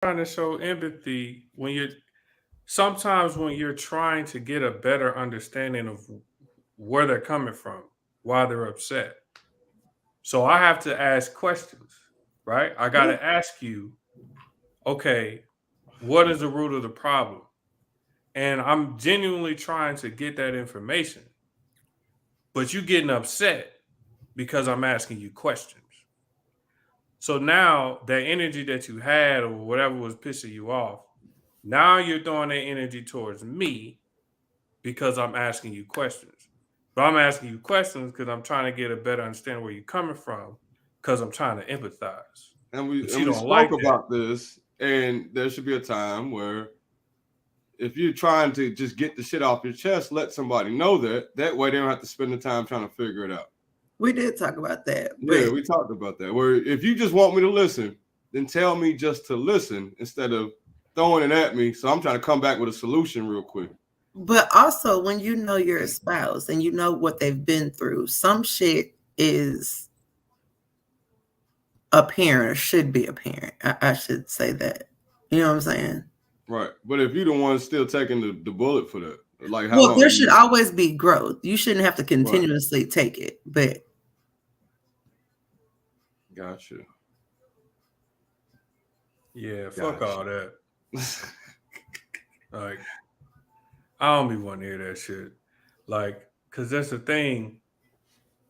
trying to show empathy when you're sometimes when you're trying to get a better understanding of where they're coming from, why they're upset. So I have to ask questions, right? I got Yeah. to ask you, okay, what is the root of the problem? And I'm genuinely trying to get that information, but you getting upset because I'm asking you questions. So now that energy that you had or whatever was pissing you off, now you're throwing that energy towards me because I'm asking you questions. But I'm asking you questions because I'm trying to get a better understanding where you're coming from because I'm trying to empathize. And we But and you we don't spoke like that. about this, and there should be a time where if you're trying to just get the shit off your chest, let somebody know that. That way they don't have to spend the time trying to figure it out. We did talk about that, Yeah, but we talked about that. Where if you just want me to listen, then tell me just to listen instead of throwing it at me. So I'm trying to come back with a solution real quick. also when you know your spouse and you know what they've been through, some shit is apparent or should be apparent. I should say that. You know what I'm saying? Right. But if you're the one still taking the bullet for that, like how Well, long there should you always be growth. You shouldn't have to right. continuously take it, but Gotcha. Yeah, fuck Gotcha. all that. Like, I don't be wanting to hear that shit. Like, because that's the thing.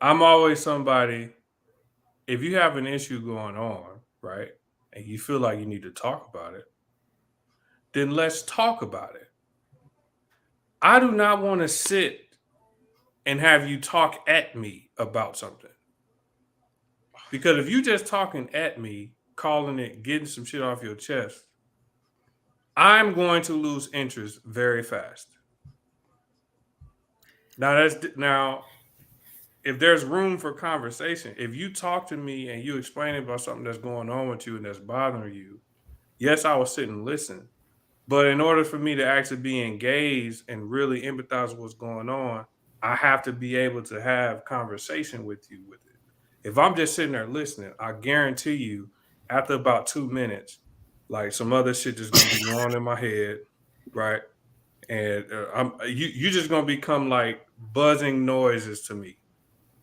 I'm always somebody, if you have an issue going on, right, and you feel like you need to talk about it, then let's talk about it. I do not want to sit and have you talk at me about something. Because if you just talking at me, calling it, getting some shit off your chest, I'm going to lose interest very fast. Now if there's room for conversation, if you talk to me and you explain about something that's going on with you and that's bothering you, yes, I will sit and listen. But in order for me to actually be engaged and really empathize with what's going on, I have to be able to have conversation with you with it. If I'm just sitting there listening, I guarantee you, after about 2 minutes, like some other shit just gonna be going in my head, right? And you just gonna become like buzzing noises to me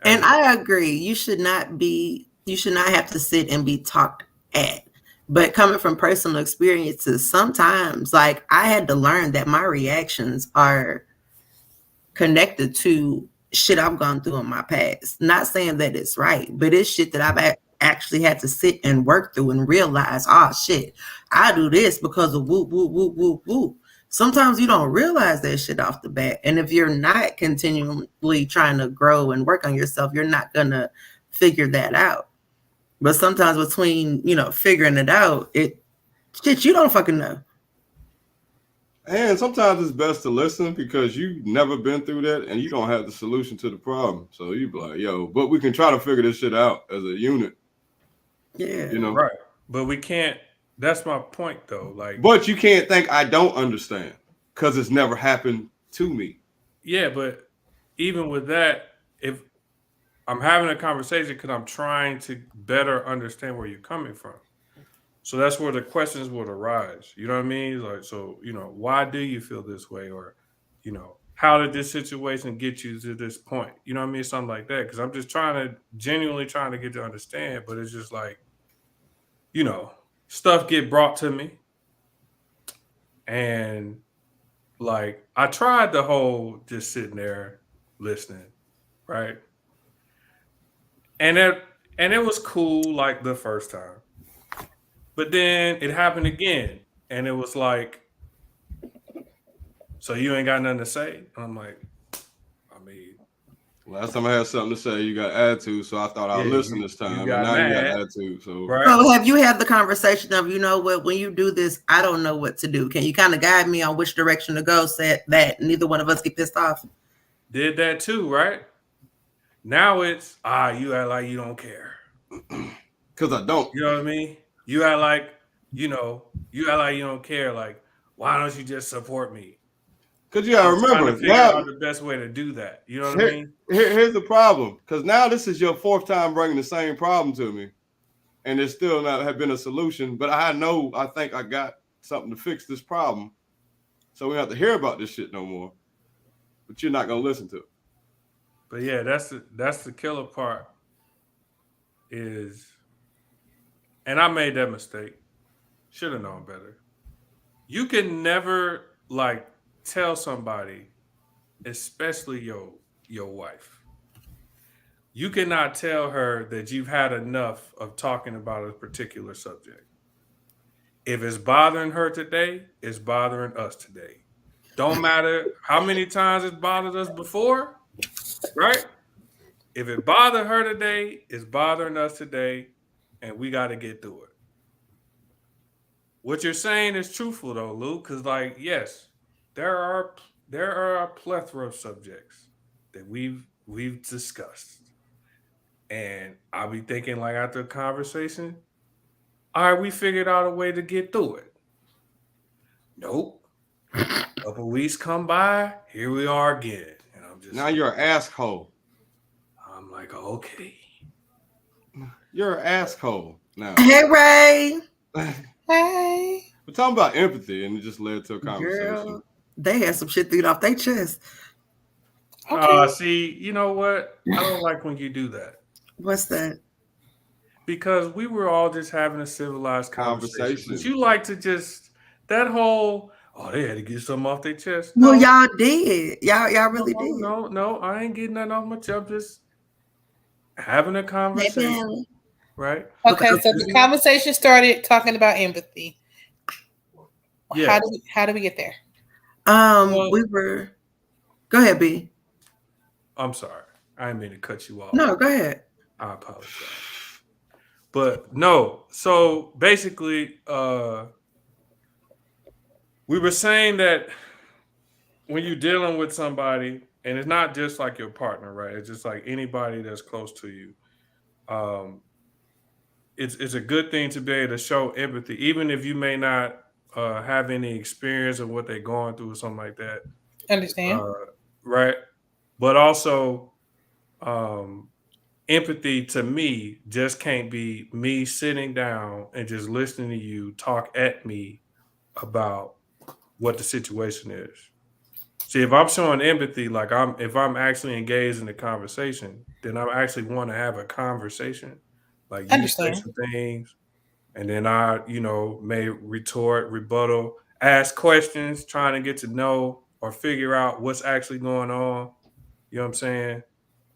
as and a I agree. You should not have to sit and be talked at. But coming from personal experiences, sometimes like I had to learn that my reactions are connected to shit I've gone through in my past. Not saying that it's right, but it's shit that actually had to sit and work through and realize, oh shit, I do this because of whoop, whoop, whoop, whoop, whoop. Sometimes you don't realize that shit off the bat. And if you're not continually trying to grow and work on yourself, you're not going to figure that out. But sometimes between, figuring it out, shit, you don't fucking know. And sometimes it's best to listen because you've never been through that and you don't have the solution to the problem. So you be like, yo, but we can try to figure this shit out as a unit, Yeah. you know. right. But we can't. That's my point, though. Like, But you can't think I don't understand because it's never happened to me. yeah, but even with that, if I'm having a conversation because I'm trying to better understand where you're coming from. So that's where the questions would arise. You know what I mean? Like, so, why do you feel this way? Or, how did this situation get you to this point? You know what I mean? Something like that. Because I'm just genuinely trying to get to understand. But it's just like, you know, stuff get brought to me. And like, I tried the whole just sitting there listening, right? And it was cool like the first time. But then it happened again. And it was like, so you ain't got nothing to say? And I'm like, I mean, Last time I had something to say, you got attitude, so I thought yeah, I'll listen this you time, and got now you got mad, attitude. So right? So have you had the conversation of, you know what, when you do this, I don't know what to do. Can you kind of guide me on which direction to go so that neither one of us get pissed off? Did that too, right? Now it's you act like you don't care. because I don't, You know what I mean? You act like, you act like you don't care. Like, why don't you just support me? because you gotta I'm trying to remember figure now. out the best way to do that. You know what I Here, mean? here's the problem. Because now this is your fourth time bringing the same problem to me, and there's still not have been a solution. But I think I got something to fix this problem. So we don't have to hear about this shit no more. But you're not gonna listen to it. But yeah, that's the killer part. Is, and I made that mistake. Should have known better. You can never like tell somebody, especially your wife. You cannot tell her that you've had enough of talking about a particular subject. If it's bothering her today, it's bothering us today. Don't matter how many times it's bothered us before, right? If it bothered her today, it's bothering us today, and we got to get through it. What you're saying is truthful though, Luke, because like, yes, there are a plethora of subjects that we've discussed. And I'll be thinking like after a conversation, all right, we figured out a way to get through it. Nope. A couple weeks come by, here we are again. And I'm just Now you're an asshole. I'm like, okay. You're an asshole now. Hey, Ray. Hey. We're talking about empathy, and it just led to a conversation. Girl, they had some shit thrown off their chest. Okay. See, you know what? I don't like when you do that. What's that? Because we were all just having a civilized conversation. But Conversation. you like to just that whole they had to get something off their chest. Well, y'all did. Y'all really did. No, I ain't getting nothing off my chest. I'm just having a conversation. Right? Okay, so the conversation started talking about empathy. Yeah. How do we get there? We were. Go ahead, B. I'm sorry. I didn't mean to cut you off. No, go ahead. I apologize. But no, so basically, we were saying that when you're dealing with somebody, and it's not just like your partner, right? It's just like anybody that's close to you. It's a good thing to be able to show empathy, even if you may not have any experience of what they're going through or something like that. Understand? Right? But also, empathy to me just can't be me sitting down and just listening to you talk at me about what the situation is. See, if I'm showing empathy, like if I'm actually engaged in the conversation, then I actually want to have a conversation. Like you say some things, and then I, may retort, rebuttal, ask questions, trying to get to know or figure out what's actually going on. You know what I'm saying?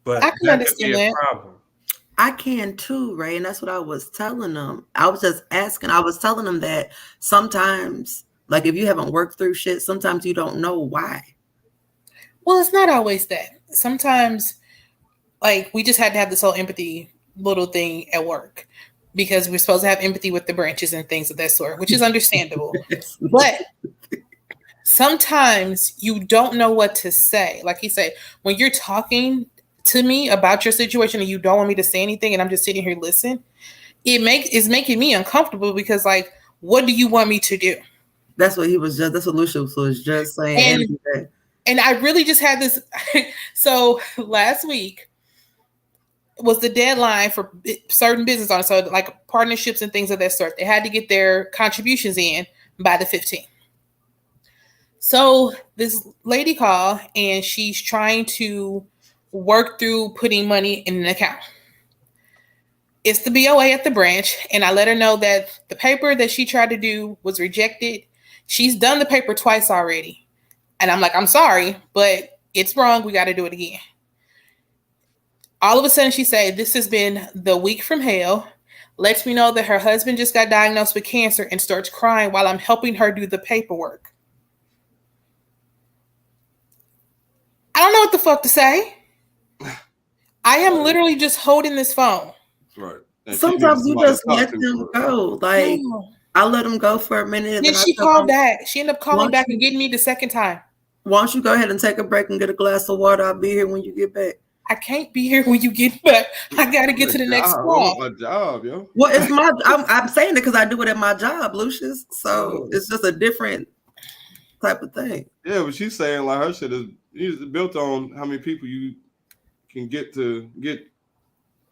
But I can that could be understand a that. problem. I can too, Ray, and that's what I was telling them. I was just asking. I was telling them that sometimes, like if you haven't worked through shit, sometimes you don't know why. Well, it's not always that. Sometimes, like we just had to have this whole empathy little thing at work because we're supposed to have empathy with the branches and things of that sort, which is understandable. But sometimes you don't know what to say. Like he said, when you're talking to me about your situation and you don't want me to say anything and I'm just sitting here listening, it's making me uncomfortable because like, what do you want me to do? That's what Lucious was just saying. And I really just had this. So last week was the deadline for certain business owners. So like partnerships and things of that sort. They had to get their contributions in by the 15th. So this lady called and she's trying to work through putting money in an account. It's the BOA at the branch. And I let her know that the paper that she tried to do was rejected. She's done the paper twice already. And I'm like, I'm sorry, but it's wrong. We got to do it again. All of a sudden, she said, this has been the week from hell. Lets me know that her husband just got diagnosed with cancer and starts crying while I'm helping her do the paperwork. I don't know what the fuck to say. I am literally just holding this phone. Right. And sometimes you just let them go. Like, I let them go for a minute. Then she called back. She ended up calling back and getting me the second time. Why don't you go ahead and take a break and get a glass of water? I'll be here when you get back. I can't be here when you get back. I got to get to the next call. My job, yo. Well, it's I'm saying it because I do it at my job, Lucious. So it's just a different type of thing. Yeah, but she's saying like her shit is built on how many people you can get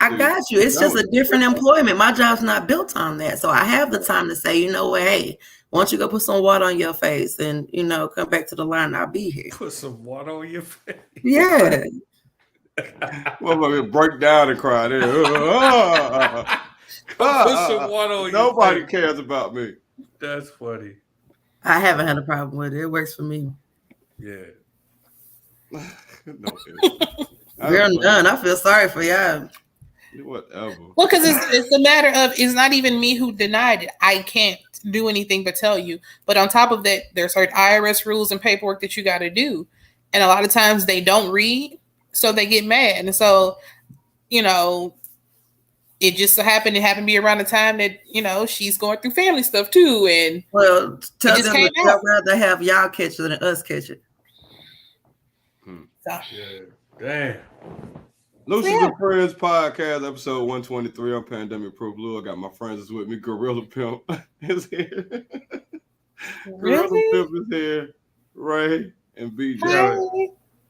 I got you. It's just a different employment. My job's not built on that. So I have the time to say, you know what, hey, why don't you go put some water on your face and, come back to the line. I'll be here. Put some water on your face. Yeah. Motherfucker break down and cry. There. Put some water on your Nobody face. cares about me. That's funny. I haven't had a problem with it. It works for me. Yeah. No, Girl, none. I feel sorry for y'all. Whatever. Well, because it's a matter of, it's not even me who denied it. I can't do anything but tell you. But on top of that, there's certain IRS rules and paperwork that you got to do. And a lot of times they don't read, so they get mad. And so, it just so happened, it happened to be around the time that, she's going through family stuff too. And well, tell them that they'd rather have y'all catch it than us catch it. So. Yeah. Damn. Lucious and Friendz podcast, episode 123. I'm Pandemic Pro Blue. I got my friends is with me. Gorilla Pimp is here. Really? Gorilla Pimp is here. Ray and BJ.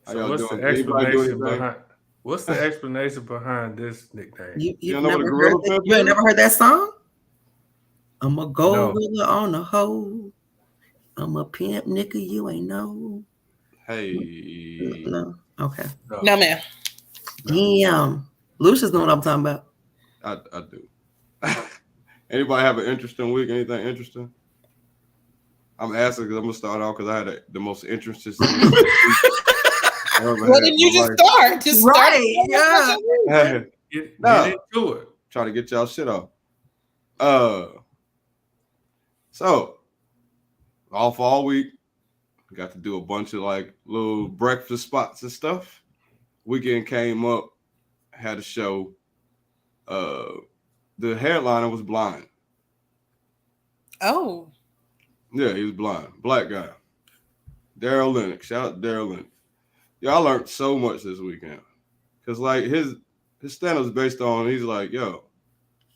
So what's the explanation behind this nickname? You ain't never heard that song? I'm a gorilla on the hoe. I'm a pimp, nigga. You ain't know. Hey. No. Okay. No, ma'am. Damn. Lucious know what I'm talking about. I do. Anybody have an interesting week? Anything interesting? I'm asking because I'm going to start off because I had the most interesting week. Well, then you just start. Just right. Yeah. Get into it. Try to get y'all shit off. So, off all week. Got to do a bunch of like little breakfast spots and stuff. Weekend came up, had a show. The headliner was blind. Oh. Yeah, he was blind. Black guy. Daryl Lennox. Shout out to Daryl Lennox. Yeah, I learned so much this weekend. Because like his stand-up is based on, he's like, yo.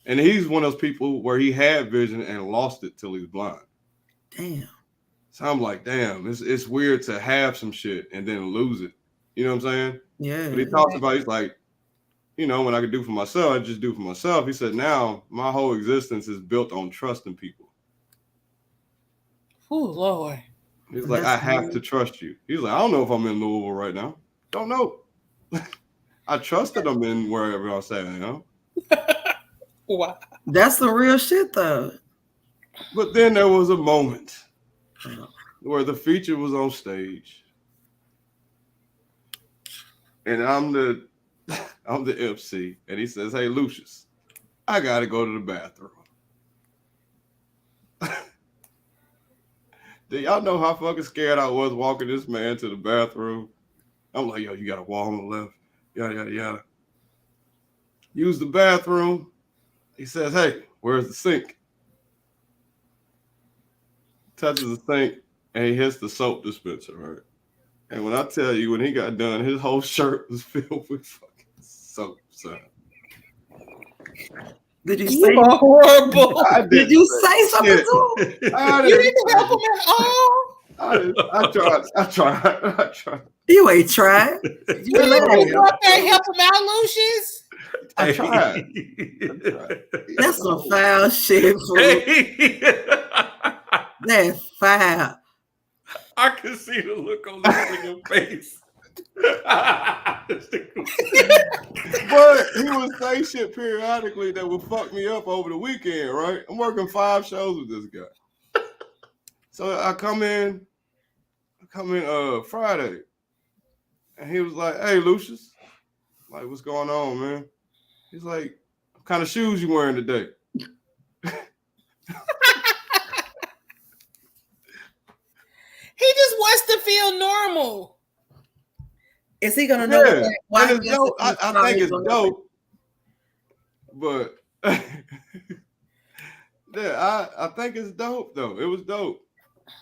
And he's one of those people where he had vision and lost it till he's blind. Damn. So I'm like, damn, it's weird to have some shit and then lose it. You know what I'm saying? Yeah. But he talks about, he's like, when I could do for myself, I just do for myself. He said, now my whole existence is built on trusting people. Oh, Lord. He's like, I have to trust you. He's like, I don't know if I'm in Louisville right now. Don't know. I trusted him in wherever I'm saying, Wow. That's the real shit, though. But then there was a moment where the feature was on stage, and I'm the MC, and he says, "Hey, Lucious, I gotta go to the bathroom." Do y'all know how fucking scared I was walking this man to the bathroom? I'm like, yo, you got a wall on the left, yada yada yada. Use the bathroom. He says, "Hey, where's the sink?" Touches the sink and he hits the soap dispenser, right? And when I tell you, when he got done, his whole shirt was filled with fucking soap, son. Did you You are horrible. Did you say something to him? You didn't help him at all. I tried. You ain't tried. You didn't go up there and help him out, Lucious. I tried. That's some foul shit. That's foul. I can see the look on this nigga's face. But he would say shit periodically that would fuck me up over the weekend, right? I'm working 5 shows with this guy. So I come in Friday, and he was like, "Hey, Lucious, like, what's going on, man?" He's like, "What kind of shoes you wearing today?" He just wants to feel normal. Is he gonna know? Yeah, I think it's dope, but yeah, I think it's dope though. It was dope.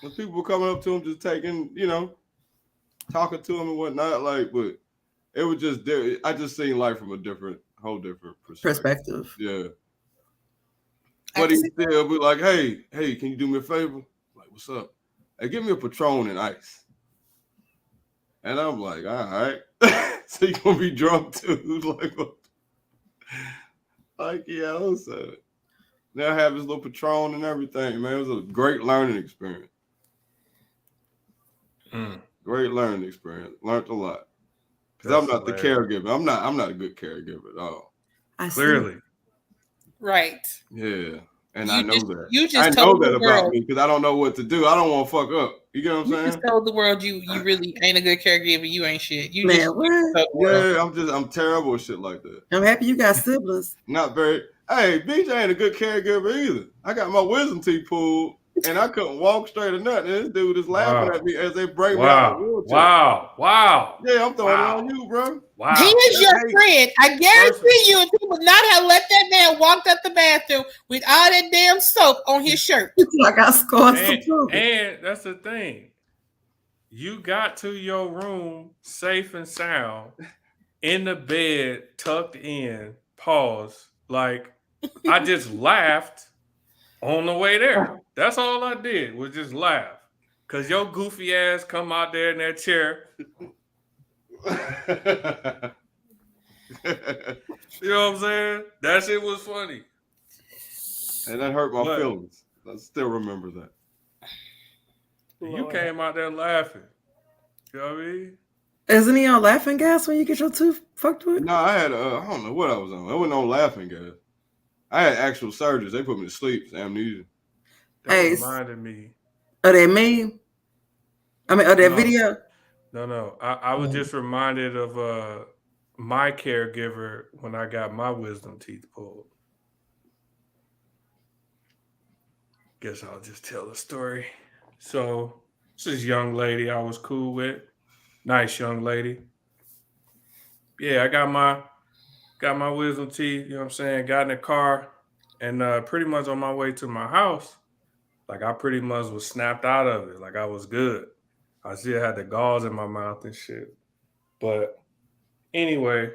When people were coming up to him, just taking, talking to him and whatnot, like, but it was just there. I just seen life from a whole different perspective. Yeah. But he still be like, hey, can you do me a favor? Like, what's up? Hey, give me a Patron and ice. And I'm like, all right. So you gonna be drunk too? Like, Like, yeah, also. They'll have his little Patron and everything, man. It was a great learning experience. Great learning experience. Learned a lot. Because I'm not the caregiver. I'm not a good caregiver at all. Clearly. Right. Yeah. And I know that. You just I know told that the about world. me because I don't know what to do. I don't want to fuck up. You get what I'm saying? You just told the world you really ain't a good caregiver. You ain't shit. You Man, just what? Yeah, I'm terrible at shit like that. I'm happy you got siblings. Not very. Hey, BJ ain't a good caregiver either. I got my wisdom teeth pulled and I couldn't walk straight or nothing. This dude is laughing at me as they bring me out of the wheelchair. Wow. Yeah, I'm throwing it on you, bro. Wow. He is your friend. I guarantee you, if he would not have let that man walk out the bathroom with all that damn soap on his shirt. Like I scored some proof. And that's the thing. You got to your room safe and sound in the bed, tucked in, pause. Like, I just laughed on the way there. That's all I did was just laugh. Because your goofy ass come out there in that chair. You know what I'm saying? That shit was funny. And that hurt my feelings. I still remember that. You came out there laughing. You know what I mean? Isn't he on laughing gas when you get your tooth fucked with? No, I had, I don't know what I was on. I wasn't on laughing gas. I had actual surgeries. They put me to sleep. It's amnesia. That reminded me. Of that meme? I mean, of that video? No. I was just reminded of my caregiver when I got my wisdom teeth pulled. Guess I'll just tell the story. So, this young lady I was cool with. Nice young lady. Yeah, I got my wisdom teeth, you know what I'm saying? Got in the car and pretty much on my way to my house, like I pretty much was snapped out of it. Like I was good. I still had the gauze in my mouth and shit. But anyway,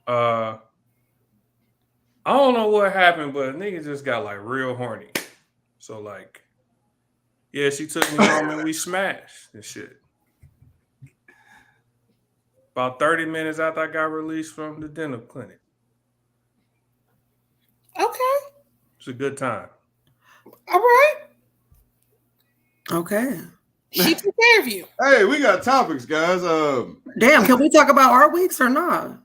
I don't know what happened, but nigga just got like real horny. So like, yeah, she took me home and we smashed and shit. About 30 minutes after I got released from the dental clinic. Okay. It's a good time. All right. Okay. She took care of you. Hey, we got topics, guys. Damn, can we talk about our weeks or not?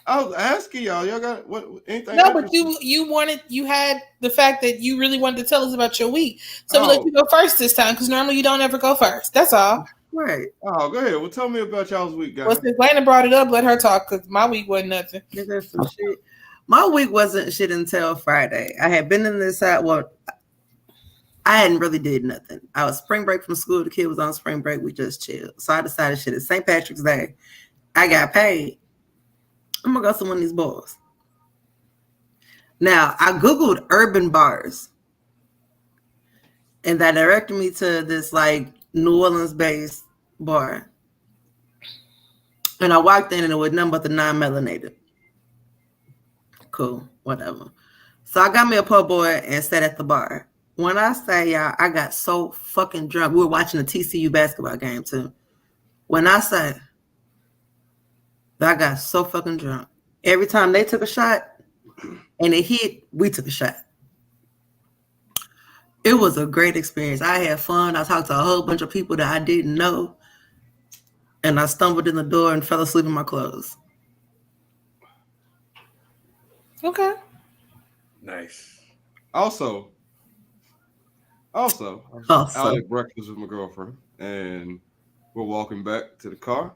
I was asking y'all got what anything? No, but you had the fact that you really wanted to tell us about your week. So we'll let you go first this time because normally you don't ever go first. That's all. Right. Oh, go ahead. Well, tell me about y'all's week, guys. Well, since Lana brought it up, let her talk because my week wasn't nothing. There's some shit. My week wasn't shit until Friday. I had been in this side. Well, I hadn't really did nothing. I was spring break from school. The kid was on spring break. We just chilled. So I decided shit. It's St. Patrick's Day. I got paid. I'm gonna go to one of these bars. Now I Googled urban bars. And that directed me to this like New Orleans based bar. And I walked in and it was nothing but the non-melanated. Cool, whatever. So I got me a po' boy and sat at the bar. When I say y'all, I got so fucking drunk. We were watching a TCU basketball game too. When I say I got so fucking drunk. Every time they took a shot and it hit, we took a shot. It was a great experience. I had fun. I talked to a whole bunch of people that I didn't know. And I stumbled in the door and fell asleep in my clothes. Okay. Nice. Also, I was out at breakfast with my girlfriend, and we're walking back to the car,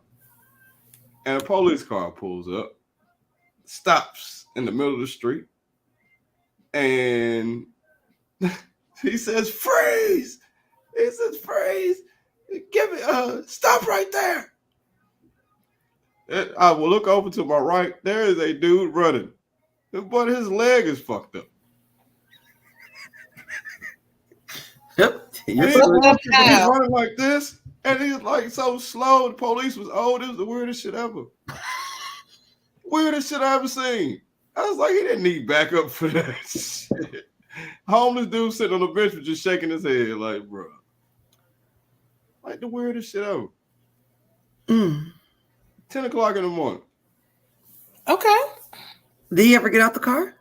and a police car pulls up, stops in the middle of the street, and he says, "Freeze!" He says, "Freeze! Give me stop right there." I will look over to my right. There is a dude running, but his leg is fucked up. Yep. He's running like this, and he's like so slow. The police was old. It was the weirdest shit ever. Weirdest shit I ever seen. I was like, he didn't need backup for that shit. Homeless dude sitting on the bench was just shaking his head, like, bro. Like the weirdest shit ever. 10 o'clock in the morning. Okay. Did he ever get out the car?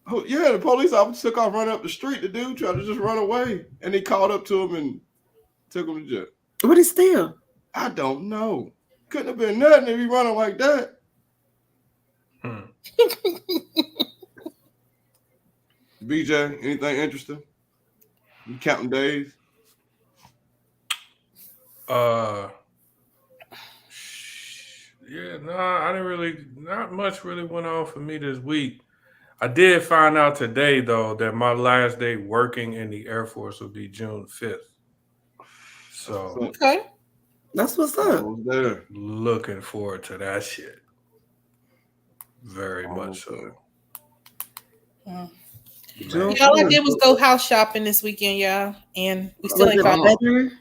Oh, yeah, the police officer took off running up the street. The dude tried to just run away, and he called up to him and took him to jail. What he steal? I don't know. Couldn't have been nothing if he running like that. BJ, anything interesting? You counting days? Yeah, I didn't really, not much really went on for me this week. I did find out today, though, that my last day working in the Air Force will be June 5th. So, Okay. That's what's up. Almost there. looking forward to that shit. Very much Almost so. there. Mm. June Yeah, all I 4th. did was go house shopping this weekend, y'all, and we still Was ain't it found better?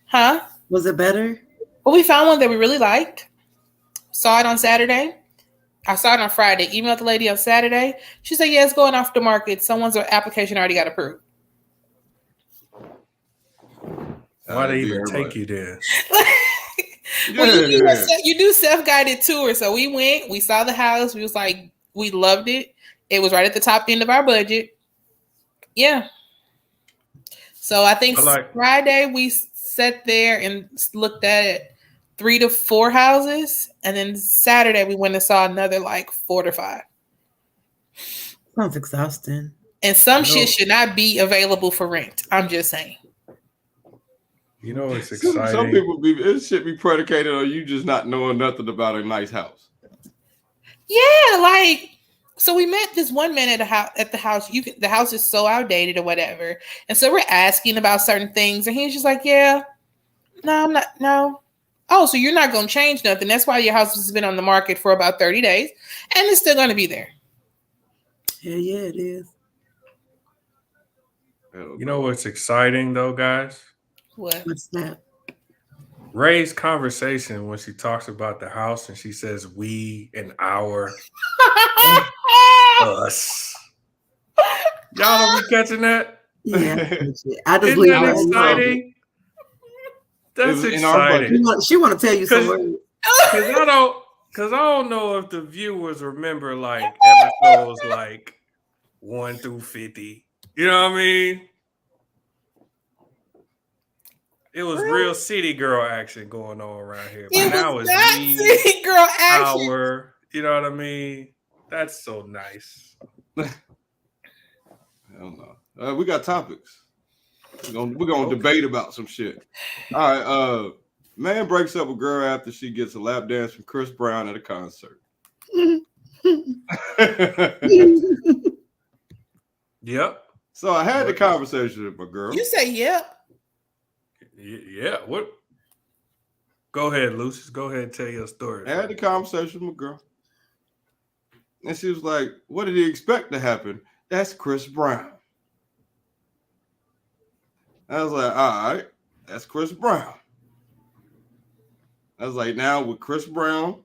Huh? Was it better? Well, we found one that we really liked. Saw it on Saturday. I saw it on Friday. Emailed the lady on Saturday. She said, yeah, it's going off the market. Someone's application already got approved. Why they even Everybody. take you there? Well, Yeah. you do self-guided tour. So we went, we saw the house. We was like, we loved it. It was right at the top end of our budget. Yeah. So I think Friday we sat there and looked at 3 to 4 houses. And then Saturday we went and saw another like 4 to 5. Sounds exhausting. And some shit should not be available for rent. I'm just saying. You know, it's exciting. Some people it should be predicated on you just not knowing nothing about a nice house. Yeah, like so we met this one man at the house. The house is so outdated or whatever, and so we're asking about certain things, and he's just like, "Yeah, no, I'm not. No, oh, so you're not gonna change nothing? That's why your house has been on the market for about 30 days, and it's still gonna be there." Yeah, it is. You know what's exciting though, guys? What? What's that? Ray's conversation when she talks about the house and she says we and our us. Y'all don't be catching that? Yeah, I just Isn't leave that her alone. exciting? That's in our exciting. She want to tell you some words. Because I don't know if the viewers remember like episodes like 1 through 50. You know what I mean? It was real city girl action going on around here. But now it's not me, city girl action. our, you know what I mean? That's so nice. I don't know. We got topics. We're gonna debate about some shit. All right. Man breaks up with girl after she gets a lap dance from Chris Brown at a concert. Yep. So I had the conversation with my girl. You say yep. Yeah. What? Go ahead, Lucious. Go ahead and tell your story. I had the conversation with my girl. And she was like, what did he expect to happen? That's Chris Brown. I was like, all right, that's Chris Brown. I was like, now would Chris Brown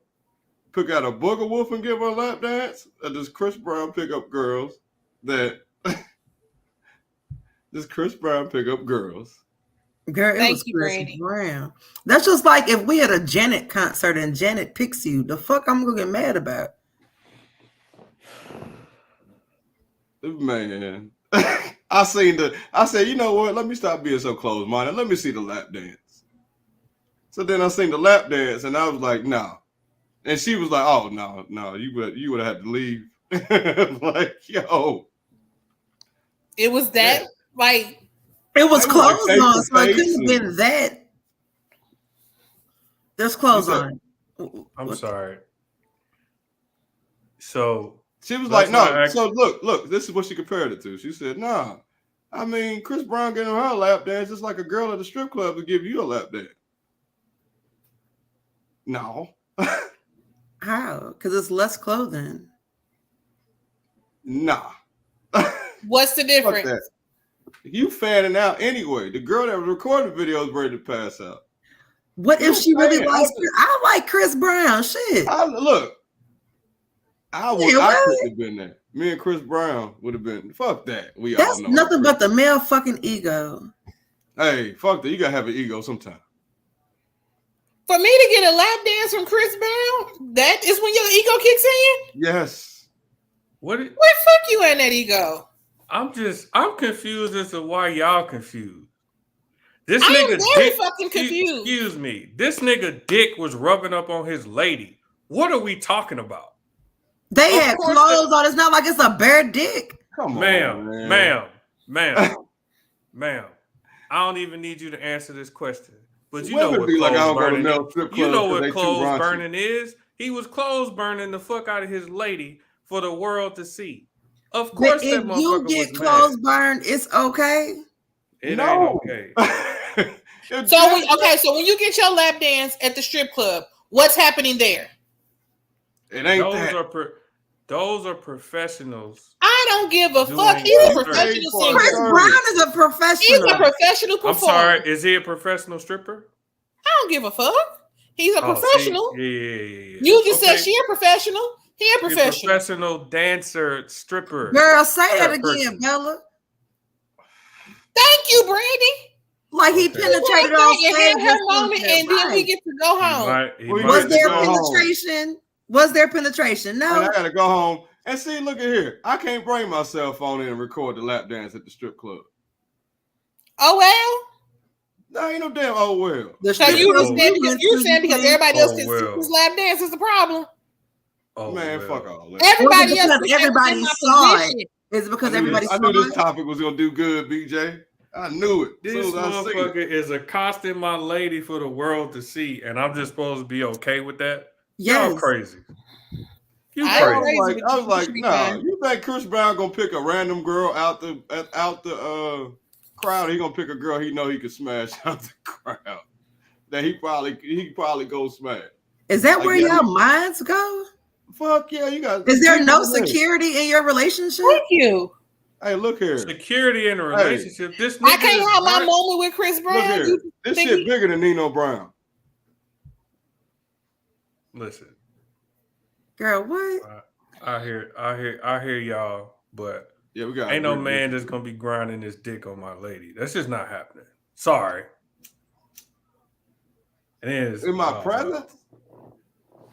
pick out a booger wolf and give her a lap dance? Or does Chris Brown pick up girls that... Does Chris Brown pick up girls? Girl, it Thank was you, Chris Brady. Brown. That's just like if we had a Janet concert and Janet picks you. The fuck I'm gonna get mad about? Man, I said, you know what? Let me stop being so close-minded. Let me see the lap dance. So then I seen the lap dance, and I was like, no. And she was like, oh no, you would have had to leave. Like, yo, It was that like It was They were clothes like on, so it face couldn't have been that. There's clothes You said- on. I'm sorry. So she was Let's like, not no. act- So look, this is what she compared it to. She said, nah. I mean, Chris Brown getting her a lap dance just like a girl at a strip club would give you a lap dance. No. How? Because it's less clothing. Nah. what's the Fuck difference? that. You fanning out anyway. The girl that was recording the video is ready to pass out. What if You she really saying, likes? I like Chris Brown. Shit. I Yeah, couldn't what? have been there. Me and Chris Brown would have been. Fuck that. We That's all know. nothing but the male fucking ego. Hey, fuck that. You gotta have an ego sometime. For me to get a lap dance from Chris Brown, that is when your ego kicks in? Yes. What? Where fuck you in that ego? I'm confused as to why y'all confused. This I am nigga very dick, fucking confused. Excuse me. This nigga dick was rubbing up on his lady. What are we talking about? They Of had course clothes on. It's not like it's a bare dick. Come on, Ma'am. man. Ma'am. I don't even need you to answer this question. But you Women know what be like, I clothes don't go to burning no strip You know clubs 'cause what they too clothes raunchy. burning is? He was clothes burning the fuck out of his lady for the world to see. Of But course if that you motherfucker get was clothes mad. burned, it's okay. It No. ain't okay. So when you get your lap dance at the strip club, what's happening there? It ain't Those that. those are professionals. I don't give a Doing fuck. He's a good professional for singer. Chris service. Brown is a He's professional. a professional performer. I'm sorry, is he a professional stripper? I don't give a fuck. He's a Oh, professional. See, yeah. You just Okay. said she a professional. He a He a professional. professional dancer, stripper. Girl, say that Person. again, Bella. Thank you, Brandy. Like he Okay. penetrated You on had stage. her just to moment, get and then we right. get to go home. He Was might Was to there go home. penetration? Was there penetration? And No. I gotta go home and see. Look at here. I can't bring my cell phone in and record the lap dance at the strip club. Oh well. That ain't no damn oh well. The So strip you club just saying we went you to, saying because couldn't- everybody else Oh, can well. see his lap dance is the problem. Oh, Man, well. fuck all that. Everybody Was it else because was everybody in my saw it? position. Is it because I knew everybody this, I saw knew this it? topic was gonna do good, BJ. I knew it. As This soon as I see it. motherfucker is accosting my lady for the world to see, and I'm just supposed to be okay with that? Yes. Y'all crazy. You I I ain't crazy. crazy. was like, You should be nah. fine. You think Chris Brown gonna pick a random girl out the crowd? He gonna pick a girl he know he could smash out the crowd. That he probably go smash. Is that Like, where yeah, your minds go? Fuck yeah, you got. Is there no people in there. security in your relationship? Thank you. Hey, look here. Security in a relationship. This nigga I can't is have my burnt- moment with Chris Look Brown. here. You This think shit he- bigger than Nino Brown. Listen, Girl, what? I hear y'all, but Yeah, we got. ain't no man that's gonna be grinding his dick on my lady. That's just not happening. Sorry. It is in my presence.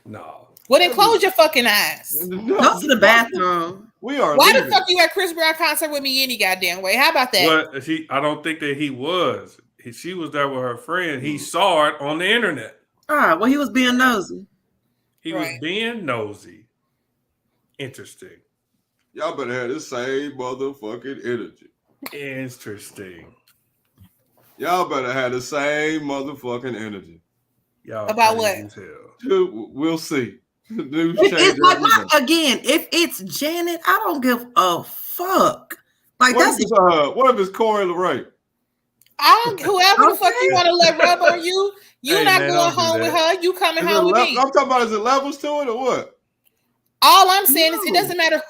No. Well, then close your fucking eyes. No, Go to the bathroom. We are. Why leaving. the fuck you at Chris Brown concert with me any goddamn way? How about that? What I don't think that he was. She was there with her friend. He saw it on the internet. All right. Well, he was being nosy. He was Right. being nosy. Interesting. Y'all better have the same motherfucking energy. Interesting. Y'all better have the same motherfucking energy. Y'all About crazy what? as hell. We'll see. The news It's change like every my, day. again, if it's Janet, I don't give a fuck. Like What that's if it's Corey LeRae? Whoever the fuck you want to let rub on you, you Hey, not man, going don't do home with that. her. You coming Is home it with le- me. I'm talking about, is it levels to it or what? All I'm saying is it No. doesn't matter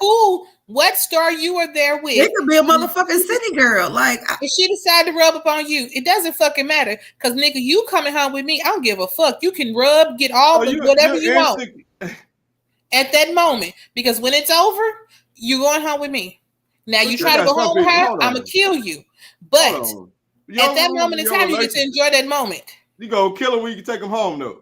what star you are there with. it could be a motherfucking city girl. Like If she decide to rub up on you, it doesn't fucking matter. Cause nigga, you coming home with me, I don't give a fuck. You can rub, get all whatever you want at that moment. Because when it's over, you going home with me. Now you try to go home with her, I'm gonna kill you. But at that moment in time, you get to enjoy that moment. You gonna kill her when you can take them home though.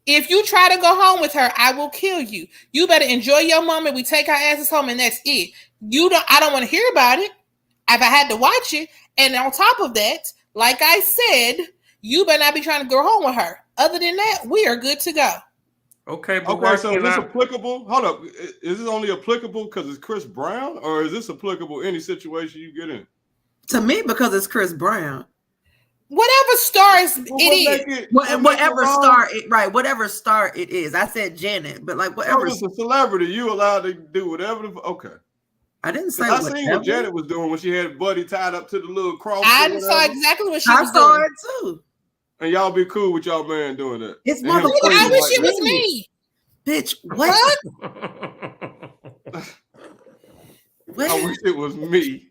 If you try to go home with her, I will kill you. You better enjoy your moment. We take our asses home, and that's it. I don't want to hear about it. If I had to watch it, and on top of that, like I said, you better not be trying to go home with her. Other than that, we are good to go. Okay, but why Okay, so is can't this I? applicable? Hold up. Is this only applicable because it's Chris Brown, or is this applicable any situation you get in? to me, because it's Chris Brown. Whatever stars Well, it is. Whatever star it right, whatever star it is. I said Janet, but like whatever. It's a celebrity. You allowed to do whatever. Okay. I didn't say I whatever. seen what Janet was doing when she had Buddy tied up to the little cross. I saw exactly what she I was saw doing. it too. And y'all be cool with y'all man doing that. It's And him motherfucking- praising I wish like it was that. me. Bitch, what? What? I wish it was me.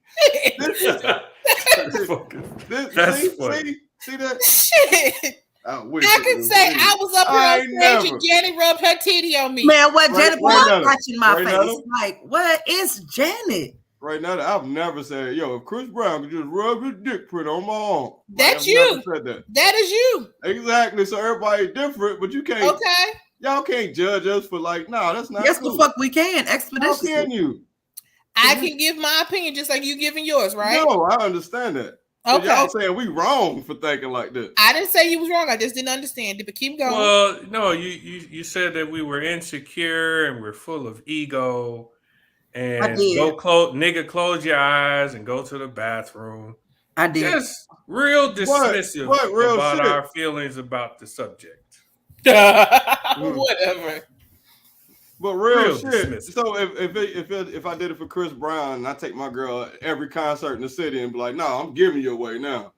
That's fucking. That's funny. See that? Shit. I wish I it can was say me. I was up here I on ain't stage never. and Janet rubbed her titty on me. Man, what Right- Janet right was at her. watching my Right at face. her. Like, what is Janet? right now, I've never said, yo, if Chris Brown could just rub his dick print on my arm. That's I've you. never said that. That is you. Exactly. So everybody different, but you can't. Okay. Y'all can't judge us for like, no, that's not Yes, cool. the fuck we can. How Expeditiously. can you? I can give my opinion just like you giving yours, right? No, I understand that. But Okay. y'all saying we wrong for thinking like this. I didn't say you was wrong. I just didn't understand it. But keep going. Well, no, you said that we were insecure and we're full of ego. And go close your eyes and go to the bathroom. I did. Just real dismissive real about shit? our feelings about the subject. Whatever. But real shit. dismissive. So if I did it for Chris Brown and I take my girl at every concert in the city and be like, no, I'm giving you away now.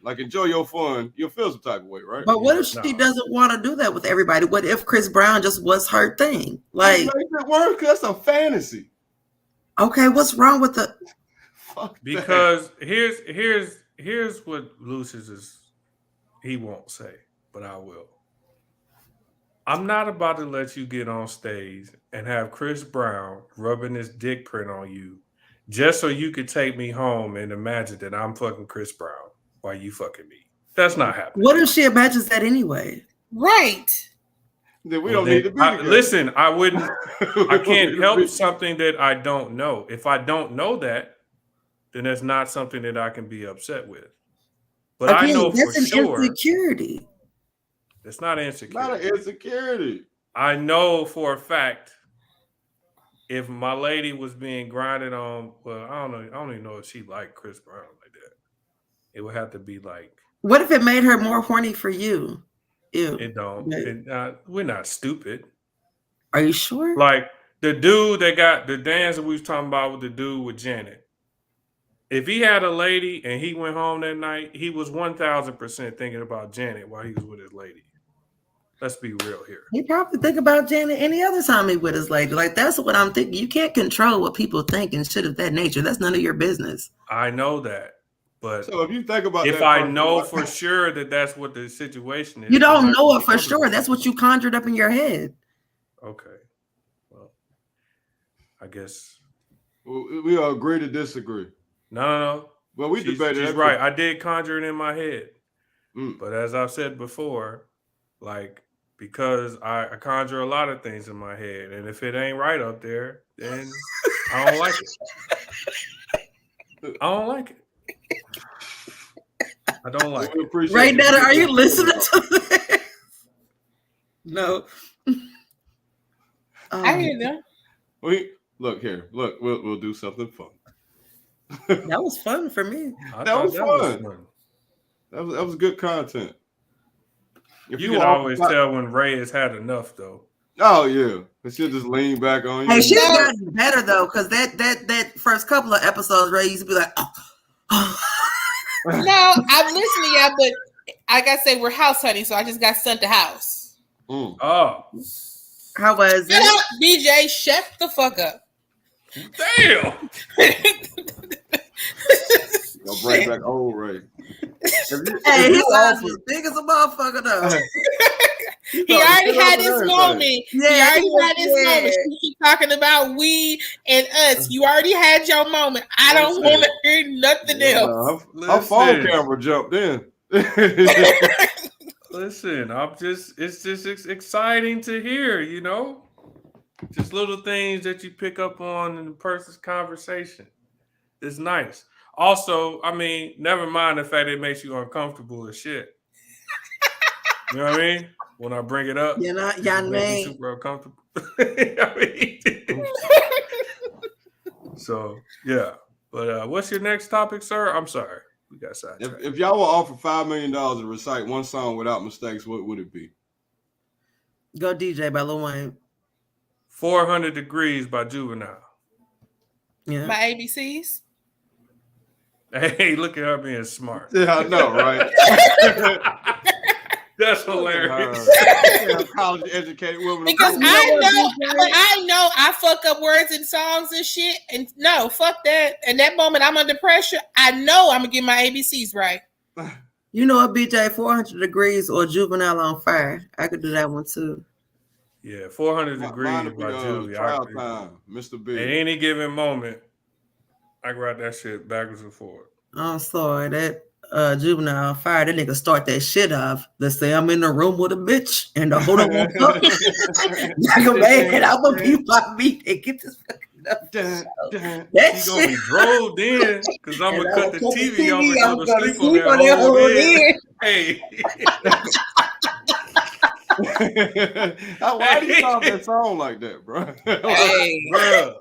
Like, enjoy your fun. You'll feel some type of way, right? But what if she doesn't want to do that with everybody? What if Chris Brown just was her thing? Like, it makes it work. That's a fantasy. Okay, what's wrong with the? Fuck because here's what Lucious is. He won't say, but I will. I'm not about to let you get on stage and have Chris Brown rubbing his dick print on you just so you could take me home and imagine that I'm fucking Chris Brown while you fucking me. That's not happening. What if she imagines that anyway? Right. Then we don't need to be together. Listen, I wouldn't. I can't help something that I don't know. If I don't know that, then that's not something that I can be upset with. But again, I know that's for sure. Insecurity. It's not insecurity. Not an insecurity. I know for a fact if my lady was being grinded on, well, I don't even know if she liked Chris Brown like that. It would have to be like. What if it made her more horny for you? Ew. It don't. We're not stupid. Are you sure? Like the dude that got the dance that we was talking about with the dude with Janet. If he had a lady and he went home that night, he was 1,000% thinking about Janet while he was with his lady. Let's be real here. He probably think about Janet any other time he with his lady. Like, that's what I'm thinking. You can't control what people think and shit of that nature. That's none of your business. I know that. But so if you think about if I know for sure that that's what the situation is. You don't know it for sure. That's what you conjured up in your head. Okay. Well, I guess. We all agree to disagree. No. Well, we debated. She's right. I did conjure it in my head. But as I've said before, like, because I conjure a lot of things in my head. And if it ain't right up there, then I don't like it. I don't like it. I don't like it. Right, Dada, are you listening to this? No. I hear them. Look here. Look, we'll do something fun. That was fun for me. That was fun. That was good content. You can always tell when Ray has had enough, though. Oh yeah, she'll just lean back on you. Hey, she's gotten better though, because that first couple of episodes, Ray used to be like, oh. No, I'm listening, y'all, but like I say, we're house hunting, so I just got sent to house. Oh, how was it? Up, BJ, shut the fuck up. Damn. Don't bring back old Ray. Hey, his eyes was big as a motherfucker though. He already had his moment. Yeah, he already had his moment. She keep talking about we and us. You already had your moment. I don't want to hear nothing else. Our phone camera jumped in. Listen, it's just exciting to hear, you know? Just little things that you pick up on in the person's conversation. It's nice. Also, I mean, never mind the fact it makes you uncomfortable as shit. You know what I mean? When I bring it up, you're not super uncomfortable. I mean, so yeah. But what's your next topic, sir? I'm sorry, we got sidetracked. If y'all were offered $5 million to recite one song without mistakes, what would it be? Go DJ by Lil Wayne. 400 Degrees by Juvenile. Yeah. My ABCs. Hey, look at her being smart. Yeah, I know, right? That's hilarious. College educated woman. Because I know I fuck up words and songs and shit. And no, fuck that. In that moment, I'm under pressure. I know I'm gonna get my ABCs right. You know what, BJ? 400 Degrees or Juvenile on Fire. I could do that one too. Yeah, 400 Degrees by Juvenile. Trial time, Mr. B. At any given moment, I can ride that shit backwards and forward. I'm sorry, that Juvenile on Fire, that nigga start that shit off. Let's say I'm in the room with a bitch and the hold on, nigga, man, I'm gonna be my meat and get this fucking up. That She gonna be drove in because I'm gonna cut the TV off and I'm go to gonna sleep on that whole end. Hey. Why do you call that song like that, bro? Hey. Bruh.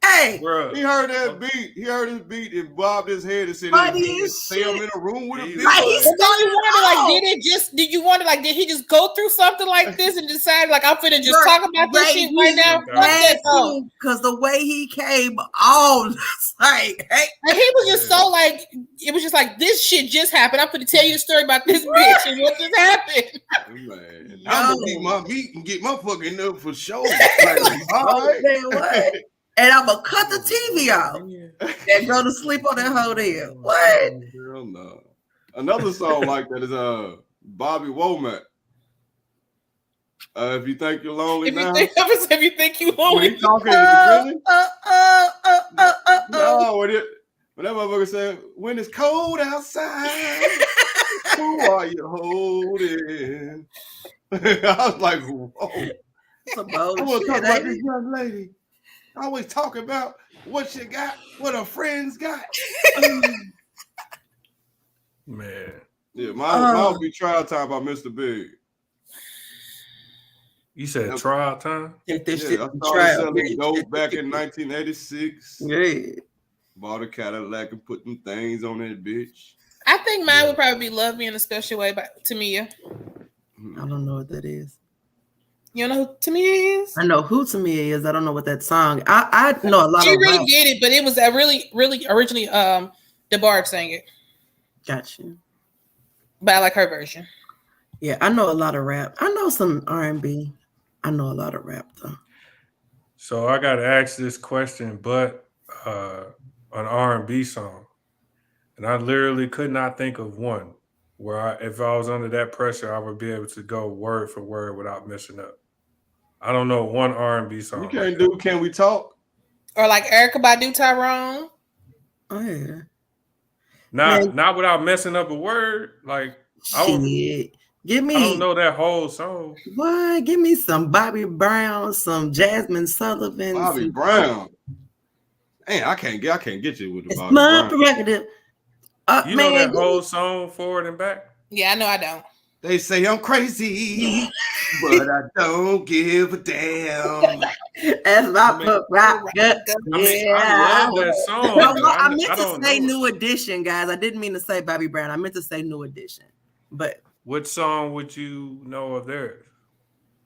Hey, Bruh. He heard that beat. He heard his beat and bobbed his head and said, Funny as "Say I'm in a room with a He's bitch." like, But then you wonder, like, did you wonder, like, did he just go through something like this and decide, like, I'm finna just talk about this shit right now? Fuck that song. Because the way he came on, like, hey, And he was just so like, it was just like, this shit just happened. I'm finna tell you the story about this bitch and what just happened. Man, I'm gonna eat my meat and get my fucking up for sure. Like, all right. what? And I'm gonna cut the TV off and go to sleep on that whole day. What? Hell no. Another song like that is Bobby Womack. If you think you're lonely now, If you think you when lonely, he talking in the beginning, no, when that motherfucker said, "When it's cold outside, who are you holding?" I was like, "Whoa!" I want to talk about this young lady. Always talking about what she got, what her friends got. Man. Yeah, mine would be Trial Time by Mr. Big. You said trial time? Take this Yeah, shit I to started trial. selling dope back in 1986. Yeah. Bought a Cadillac and put them things on that bitch. I think mine would probably be Love Me in a Special Way by Tamia. I don't know what that is. You know who Tamia is? I know who Tamia is. I don't know what that song. I know a lot She of redid rap. it, but it was a really originally DeBarge sang it. Got you. But I like her version. Yeah, I know a lot of rap. I know some R&B. I know a lot of rap though. So I gotta ask this question, but an R&B song. And I literally could not think of one where if I was under that pressure, I would be able to go word for word without messing up. I don't know one R&B song. You can't do Can We Talk? Or like Erykah Badu, Tyrone. Oh yeah. Not without messing up a word. Like shit. Give me. I don't know that whole song. What? Give me some Bobby Brown, some Jasmine Sullivan. Bobby Brown. Man, I can't get you with the It's Bobby my Brown. prerogative. You know that whole song forward and back? Yeah, I know I don't. They say I'm crazy, but I don't give a damn. That's my prerogative. I love that song. I meant to say New Edition, guys. I didn't mean to say Bobby Brown. I meant to say New Edition. But what song would you know of theirs?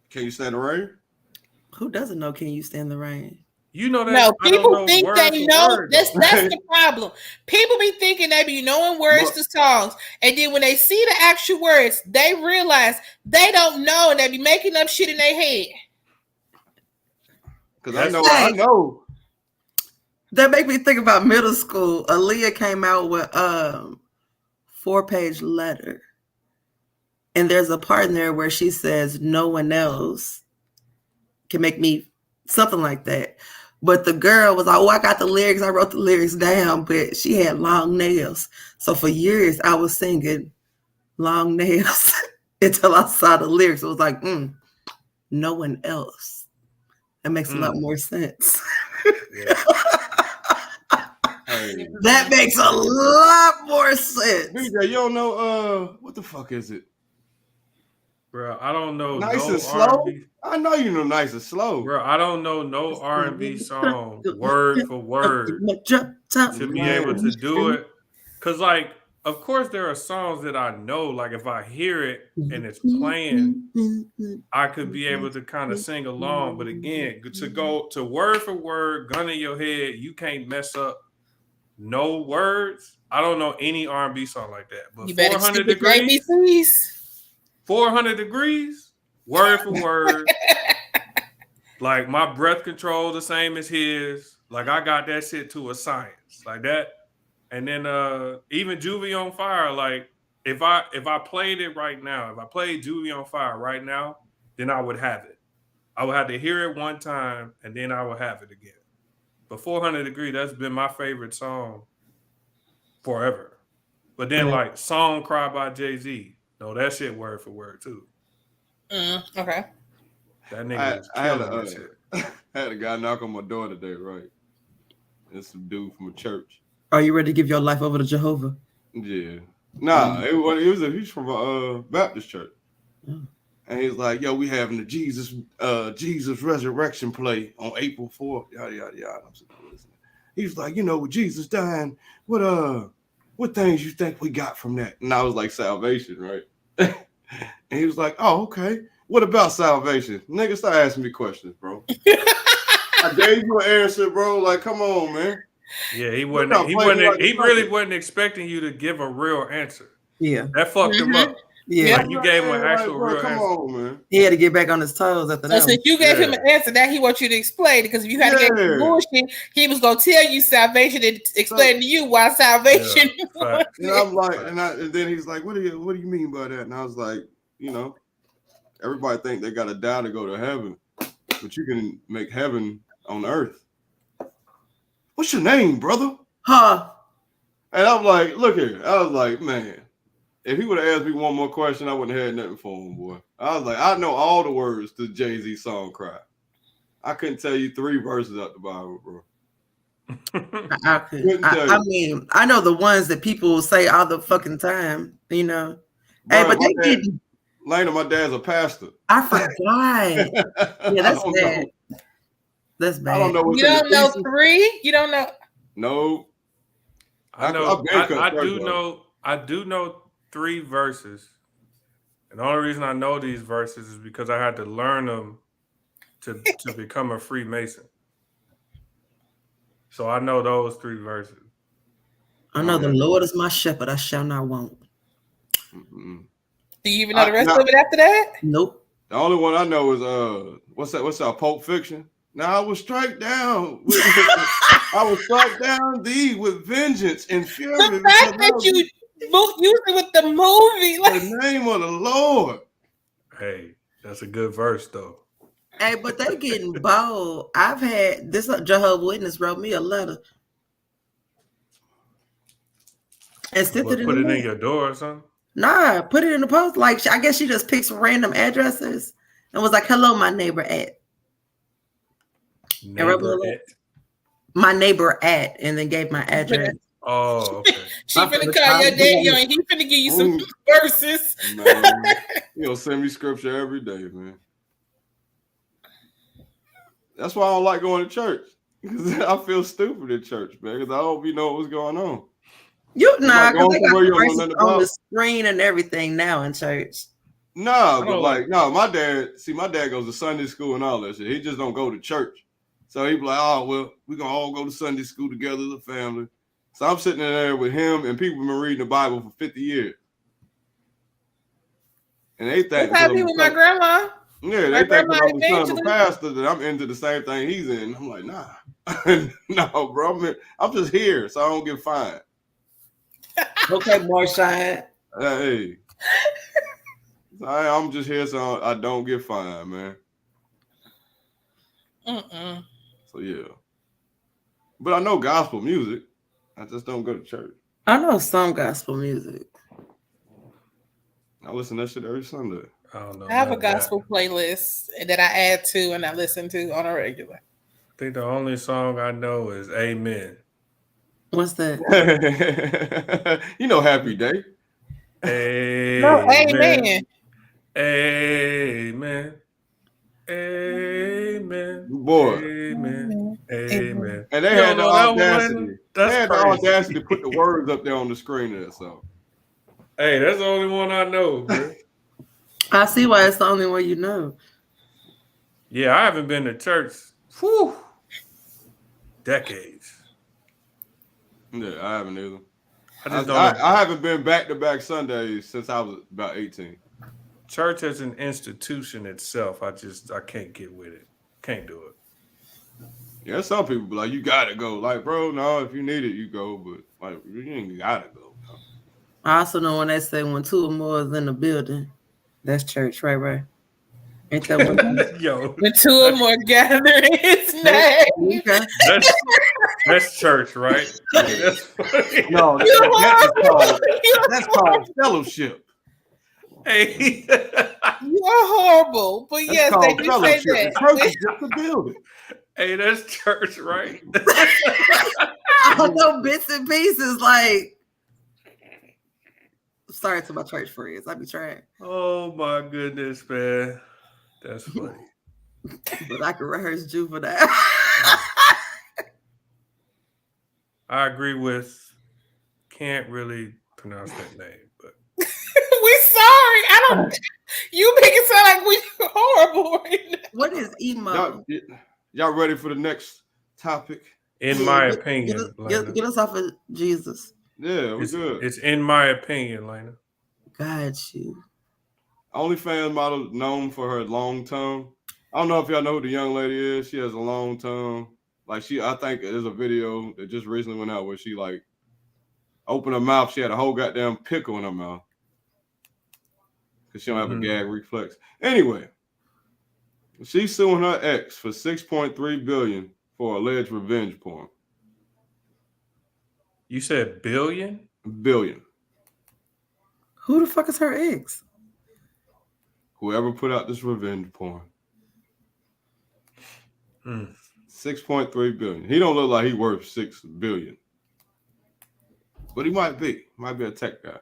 Can You Stand the Rain? Who doesn't know Can You Stand the Rain? You know that. No, people think they know. Word, that's the problem. People be thinking they be knowing words to songs, and then when they see the actual words, they realize they don't know, and they be making up shit in their head. Because I know. That make me think about middle school. Aaliyah came out with 4-page letter, and there's a part in there where she says, "No one else can make me," something like that. But the girl was like, "Oh, I got the lyrics. I wrote the lyrics down," but she had long nails. So for years, I was singing long nails until I saw the lyrics. It was like, no one else. That makes a lot more sense. Yeah. Hey. That makes a lot more sense. BJ, you don't know what the fuck is it? Bro, I don't know. Nice no and Slow? R&B. I know you know Nice and Slow. Bro, I don't know no R&B song word for word to be able to do it. Because, like, of course there are songs that I know, like if I hear it and it's playing, I could be able to kind of sing along. But again, to go to word for word, gun in your head, you can't mess up no words. I don't know any R&B song like that. But You better 400 stick with degrees. 400 degrees, word for word. Like my breath control the same as his. Like I got that shit to a science. Like that. And then even Juvie on Fire, like if I played it right now, if I played Juvie on Fire right now, then I would have it. I would have to hear it one time and then I would have it again. But 400 Degree, that's been my favorite song forever. But then like Song Cry by Jay-Z. No, that shit word for word too. Okay. That nigga was killing that shit. I had a guy knock on my door today, right? It's some dude from a church. Are you ready to give your life over to Jehovah? Yeah. Nah, he's from a Baptist church. And he's like, yo, we having the Jesus resurrection play on April 4th. Yada yada yada. I'm sitting there listening. He's like, with Jesus dying, what things you think we got from that? And I was like, salvation, right? And he was like, oh, okay. What about salvation? Nigga, start asking me questions, bro. I gave you an answer, bro. Like, come on, man. Yeah, he really wasn't expecting you to give a real answer. Yeah. That fucked him up. Yeah. Like you gave him an actual real come answer. on, man. He had to get back on his toes after that. So since you gave him an answer, that he wants you to explain, because if you had to get bullshit, he was gonna tell you salvation and explain to you why salvation. And I'm like, and then he's like, what do you mean by that? And I was like, everybody think they gotta die to go to heaven, but you can make heaven on earth. What's your name, brother? Huh? And I'm like, look here. I was like, man, if he would have asked me one more question, I wouldn't have had nothing for him, boy. I was like, I know all the words to Jay-Z song Cry. I couldn't tell you 3 verses out the Bible, bro. I mean, I know the ones that people say all the fucking time, Bro, hey, but Lena, my dad's a pastor. I forgot. Yeah, that's bad. That's bad. I don't know. You don't know 3? You don't know? No. I do know 3 verses. And the only reason I know these verses is because I had to learn them to become a Freemason. So I know those 3 verses. I know the Lord is my shepherd, I shall not want. Mm-hmm. Do you even know the rest of it after that? Nope. The only one I know is what's that? Pulp Fiction. Now I will strike down thee with vengeance and fury. The fact that you used it with the movie, like the name of the Lord. Hey, that's a good verse though. Hey, but they getting bold. I've had this Jehovah's Witness wrote me a letter and sent it in your door or something. Nah, put it in the post. Like, I guess she just picked some random addresses and was like, "Hello, my neighbor at." My neighbor at, and then gave my address. Oh, okay. She finna call your daddy and he finna give you some verses. Man, he'll send me scripture every day, man. That's why I don't like going to church. Because I feel stupid in church, man. Because I don't be knowing what's going on. Because they got verses on the screen and everything now in church. No, but my dad goes to Sunday school and all that shit. He just don't go to church. So he be like, oh, well, we're going to all go to Sunday school together as a family. So I'm sitting in there with him, and people have been reading the Bible for 50 years. And they think... That's how I be with my grandma. Yeah, they think that I'm the son of a pastor, that I'm into the same thing he's in. I'm like, nah. No, bro, I'm just here, so I don't get fined. Okay, Marshawn. Hey. I'm just here so I don't get fined, man. So, yeah. But I know gospel music. I just don't go to church. I know some gospel music. I listen to that shit every Sunday. I don't know. I have a gospel playlist that I add to and I listen to on a regular. I think the only song I know is Amen. What's that? Happy Day. Amen. No, amen. Amen. Amen. Boy. Amen. Amen. And they had the audacity. They had the audacity to put the words up there on the screen of that song. Hey, that's the only one I know, bro. I see why it's the only one you know. Yeah, I haven't been to church. Decades. Yeah, I haven't either. I haven't been back-to-back Sundays since I was about 18. Church as an institution itself, I can't get with it. Can't do it. Yeah, some people be like, you gotta go. Like, bro, no, if you need it, you go. But like, you ain't gotta go. No. I also know when they say when 2 or more is in the building, that's church, right? Ain't that what? Yo, When two or more gather in his name. Okay. that's church, right? That's funny. No, that's called fellowship. Hey, You are horrible. But That's yes, they called do say fellowship. that. The church is just a building. hey, that's church, right? I don't know bits and pieces. Like, sorry to my church friends. I be trying, Oh my goodness, man, that's funny. but I can rehearse juvenile. I agree with. Can't really pronounce that name, but We sorry. I don't. You make it sound like we horrible right now. What is emo? Y'all ready for the next topic? in my opinion, Get us off of Jesus. Yeah, we good. it's in my opinion, Lena. Got you. OnlyFans model known for her long tongue. I don't know if y'all know who the young lady is. She has a long tongue. Like I think there's a video that just recently went out where she like opened her mouth. She had a whole goddamn pickle in her mouth because she don't have a gag reflex. Anyway, she's suing her ex for $6.3 billion for alleged revenge porn. You said billion? Billion. Who the fuck is her ex? Whoever put out this revenge porn. 6.3 billion. He don't look like he worth 6 billion. But he might be. Might be a tech guy.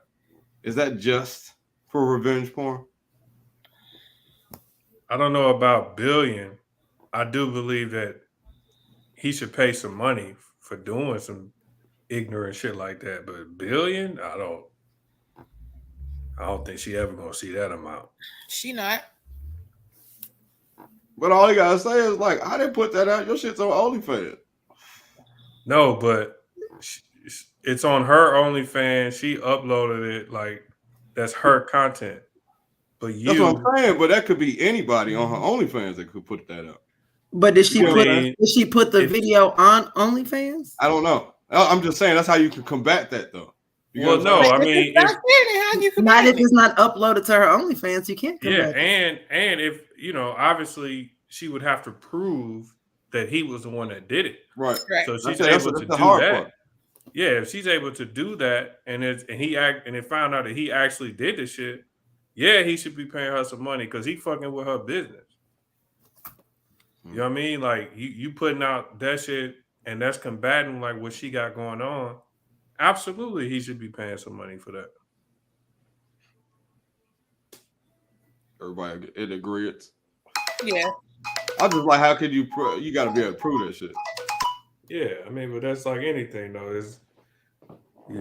Is that just for revenge porn? I don't know about billion. I do believe that he should pay some money for doing some ignorant shit like that. But billion, I don't think she ever gonna see that amount. She not. But all you gotta say is like, I didn't put that out. Your shit's on OnlyFans. No, but it's on her OnlyFans. She uploaded it like that's her content. But That's what I'm saying. But that could be anybody on her OnlyFans that could put that up. But did she put the it's, video on OnlyFans? I don't know. I'm just saying that's how you can combat that though. Well, no, I mean, how you not if it's not uploaded to her OnlyFans, you can't combat it. And if obviously she would have to prove that he was the one that did it. Right. So she's able to do that. Part. Yeah, if she's able to do that, and it found out that he actually did the shit, yeah, he should be paying her some money because he fucking with her business. You know what I mean? Like you putting out that shit, and that's combating like what she got going on. Absolutely, he should be paying some money for that. Everybody in agreement. Yeah. I just like, how could you got to be able to prove that shit. Yeah, I mean, but that's like anything though. Is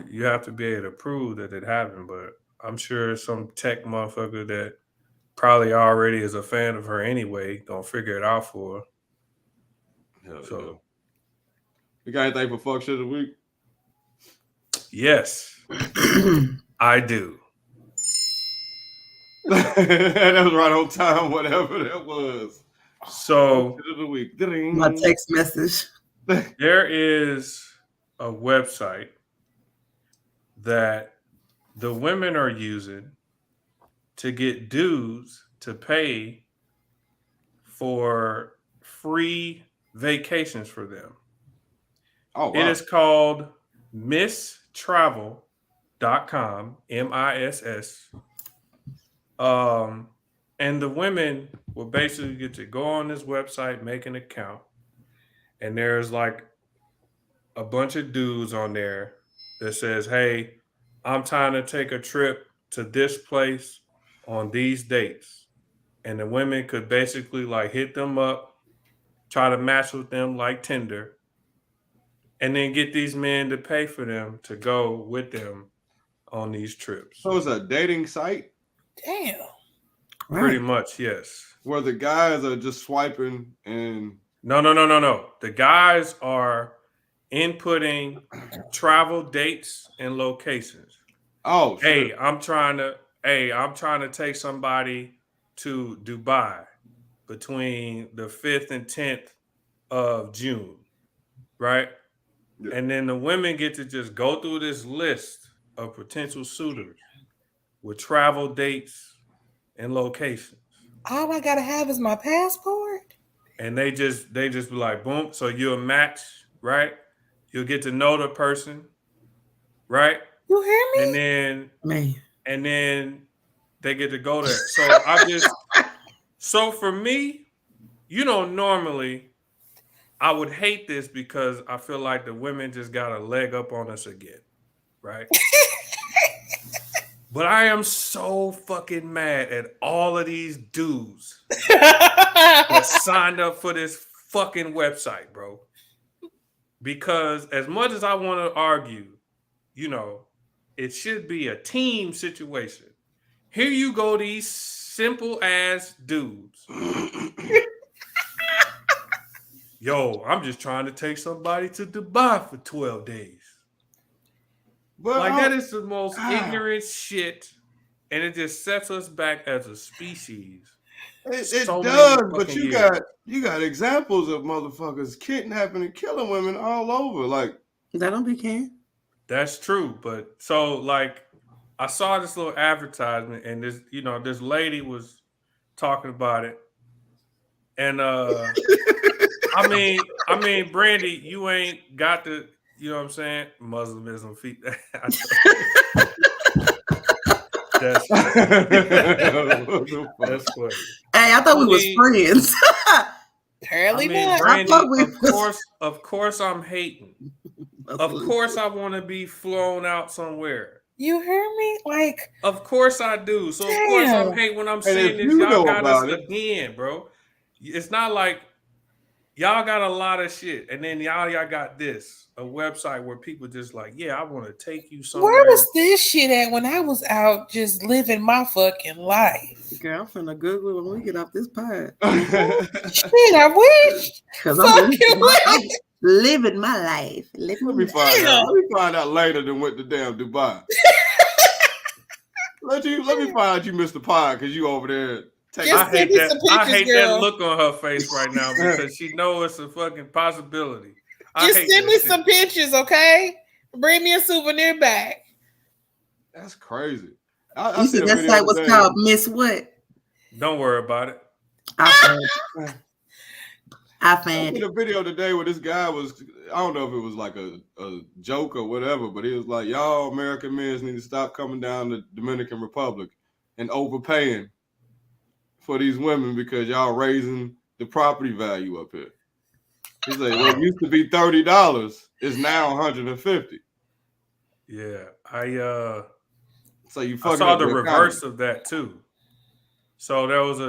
you have to be able to prove that it happened. But I'm sure some tech motherfucker that probably already is a fan of her anyway gonna figure it out for her. Hell so, yeah. You got anything for fuck shit of the week? Yes, I do. That was right on time, whatever that was. So, shit of the week. My text message. There is a website that the women are using to get dudes to pay for free vacations for them. Oh, wow. It is called misstravel.com, MISS. And the women will basically get to go on this website, make an account, and there's like a bunch of dudes on there that says, hey, I'm trying to take a trip to this place on these dates. And the women could basically like hit them up, try to match with them like Tinder, and then get these men to pay for them to go with them on these trips. So it's a dating site? Damn. Pretty much, yes. Where the guys are just swiping and... No. The guys are inputting travel dates and locations. Oh, hey, I'm trying to take somebody to Dubai between the 5th and 10th of June, right? Yeah. And then the women get to just go through this list of potential suitors with travel dates and locations. all I gotta have is my passport. And they just be like, boom. So you'll match, right? You'll get to know the person, right? You hear And me? Man. then they get to go there. So for me, normally I would hate this because I feel like the women just got a leg up on us again, right? But I am so fucking mad at all of these dudes that signed up for this fucking website, bro. Because as much as I want to argue, it should be a team situation. Here you go, these simple ass dudes. Yo, I'm just trying to take somebody to Dubai for 12 days. But Like, that is the most ignorant shit. And it just sets us back as a species. it so does, many but fucking you years. got examples of motherfuckers kidnapping and killing women all over. Like, That don't be can. That's true. But so, like, I saw this little advertisement, and this lady was talking about it. And I mean, Brandy, you ain't got the, you know what I'm saying? Muslimism feet. That's that's funny. Hey, I thought we was friends. Apparently not. Brandy, thought we of course I'm hating. Of course I want to be flown out somewhere. You hear me? Like, Of course I do. So of course I'm hate when I'm saying this. Y'all got us again, bro. It's not like y'all got a lot of shit, and then y'all got this, a website where people just like, yeah, I want to take you somewhere. Where was this shit at when I was out just living my fucking life? Girl, I'm finna Google it when we get off this pod. Shit, I wish. Because I'm living my life. Let me find out later than went to damn Dubai. Let me find out you missed the pod because you over there. I hate that look on her face right now because she knows it's a fucking possibility. Just send me some pictures, okay? Bring me a souvenir back. That's crazy. You see that site was called Miss What? Don't worry about it. I found a video today where this guy was, I don't know if it was like a joke or whatever, but he was like, y'all American men need to stop coming down to Dominican Republic and overpaying for these women because y'all raising the property value up here. He's like, what used to be $30 is now $150. Yeah, so you I saw the reverse of that too. So there was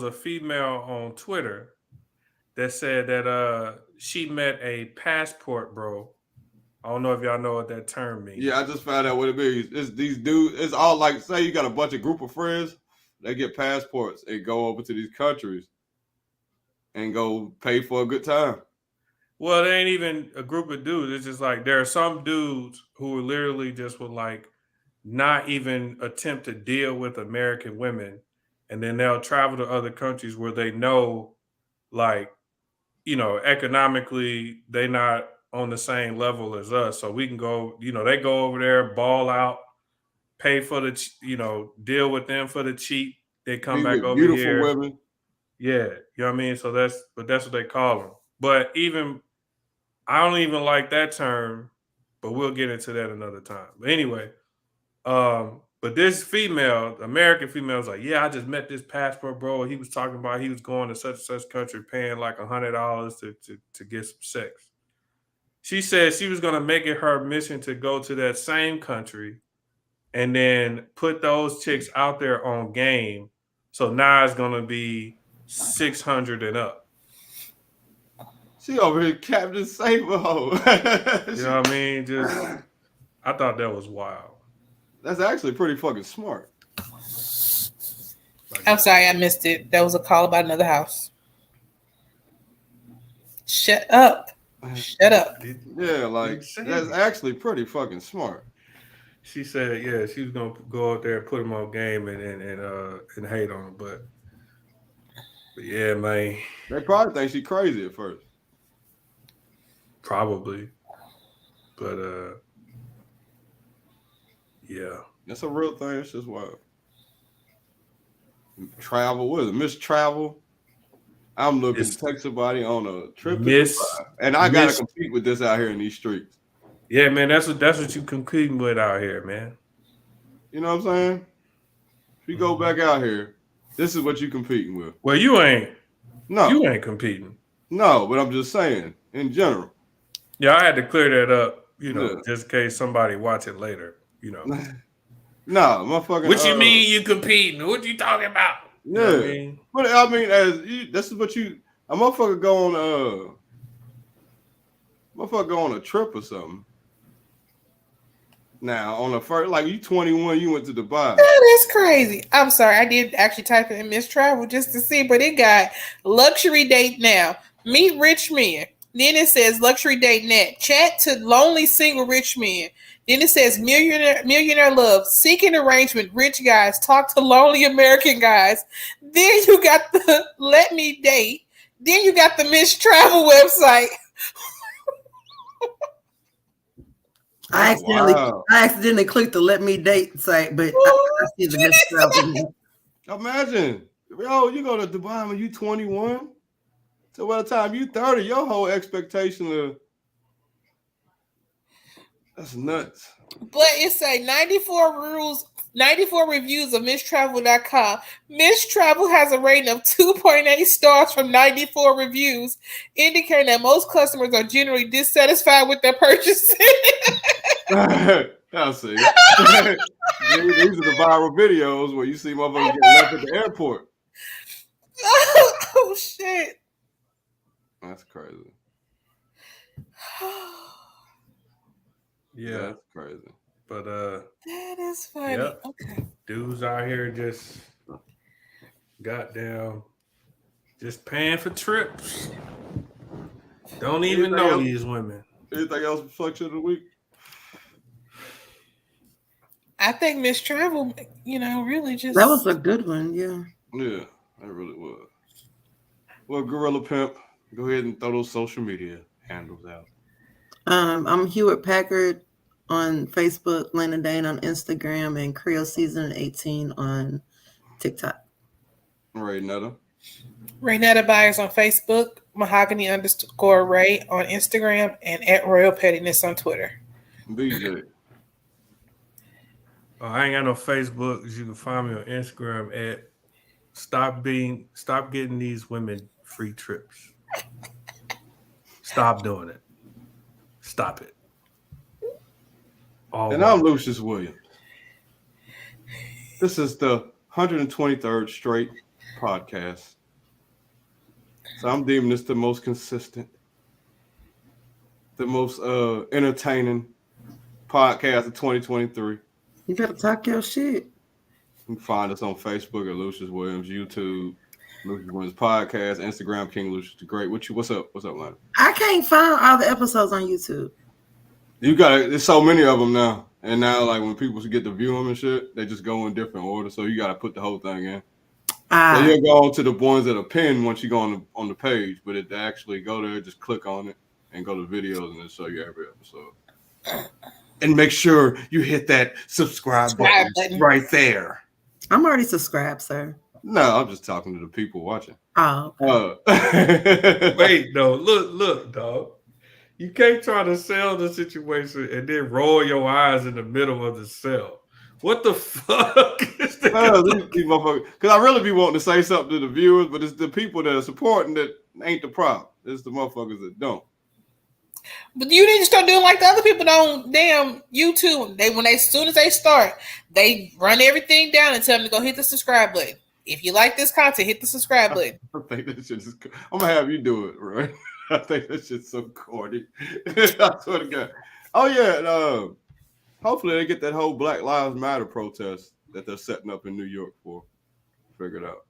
a female on Twitter that said that she met a passport bro. I don't know if y'all know what that term means. Yeah, I just found out what it means. It's these dudes. It's all like, say you got a bunch of group of friends. They get passports and go over to these countries and go pay for a good time. Well, they ain't even a group of dudes. It's just like there are some dudes who literally just would like not even attempt to deal with American women, and then they'll travel to other countries where they know, like, economically they not on the same level as us. So we can go, they go over there, ball out, pay for the, deal with them for the cheap. They come back over beautiful here. Women. Yeah, you know what I mean? So that's what they call them. But I don't even like that term, but we'll get into that another time. But anyway, but this American female was like, yeah, I just met this passport bro. He was talking about he was going to such and such country paying like $100 to get some sex. She said she was going to make it her mission to go to that same country and then put those chicks out there on game. So now it's going to be 600 and up. She over here Captain Saber. You know what I mean? I thought that was wild. That's actually pretty fucking smart. I'm sorry, I missed it. That was a call about another house. Shut up. Shut up. Yeah, like, that's actually pretty fucking smart. She said, yeah, she was gonna go out there and put him on game and hate on him, but yeah, man. They probably think she crazy at first. Probably. But yeah. That's a real thing. It's just wild. Travel, what is it? Miss Travel. I'm looking It's to take somebody on a trip to Miss. Dubai. And I gotta Miss. compete with this out here in these streets. Yeah, man, that's what you competing with out here, man. You know what I'm saying? If you go back out here, this is what you competing with. Well, you ain't No, competing. no, but I'm just saying in general. Yeah, I had to clear that up, Yeah. just in case somebody watch it later, No, motherfucking. What you mean you competing? What you talking about? Yeah, You know what I mean? but I mean, this is what a motherfucker go on a trip or something. Now on the first, like you 21, you went to Dubai. That is crazy. I'm sorry, I did actually type in Miss Travel just to see, but it got luxury date now. Meet rich men. Then it says luxury date net. Chat to lonely single rich men. Then it says millionaire love. Seeking arrangement. Rich guys. Talk to lonely American guys. Then you got the let me date. Then you got the Miss Travel website. I accidentally clicked the let me date site, but I see the Miss Travel. Imagine, yo, you go to Dubai when you 21. So by the time you 30, your whole expectation of that's nuts. But it's a 94 reviews of MissTravel.com. Miss Travel has a rating of 2.8 stars from 94 reviews, indicating that most customers are generally dissatisfied with their purchases. I'll see. These are the viral videos where you see motherfuckers getting left at the airport. Oh shit. That's crazy. Yeah, that's crazy. But that is funny. Yep. Okay. Dudes out here just goddamn just paying for trips. Don't even know these women. Anything else reflection of the week? I think Miss Travel, really just That was a good one, yeah. Yeah, that really was. Well, Gorilla Pimp, go ahead and throw those social media handles out. I'm Hewitt Packard on Facebook, Lena Dane on Instagram, and Creole Season 18 on TikTok. Raynetta. Raynetta Byers on Facebook, Mahogany_Ray on Instagram, and at Royal Pettiness on Twitter. BJ. I ain't got no Facebook. You can find me on Instagram at stop getting these women free trips. Stop doing it. Stop it. And I'm Lucious Williams. This is the 123rd straight podcast. So I'm deeming this the most consistent, the most entertaining podcast of 2023. You gotta talk your shit. You can find us on Facebook at Lucious Williams, YouTube, Lucious Williams Podcast, Instagram, King Lucious the Great. What's up? What's up, Lana? I can't find all the episodes on YouTube. There's so many of them now. And now, like, when people get to view them and shit, they just go in different order. So you got to put the whole thing in. So you'll go on to the ones that are pinned once you go on the page. But it actually go there, just click on it and go to videos and it'll show you every episode. And make sure you hit that subscribe button right there. I'm already subscribed, sir. No, I'm just talking to the people watching. Oh. Wait, no. Look, dog. You can't try to sell the situation and then roll your eyes in the middle of the sell. What the fuck is that? Because I really be wanting to say something to the viewers, but it's the people that are supporting that ain't the problem. It's the motherfuckers that don't. But you need to start doing like the other people on damn YouTube. As soon as they start, they run everything down and tell them to go hit the subscribe button. If you like this content, hit the subscribe button. I think that shit is. I'm gonna have you do it, right? I think that shit's so corny. I swear to God. Oh yeah, and, hopefully they get that whole Black Lives Matter protest that they're setting up in New York for figured out.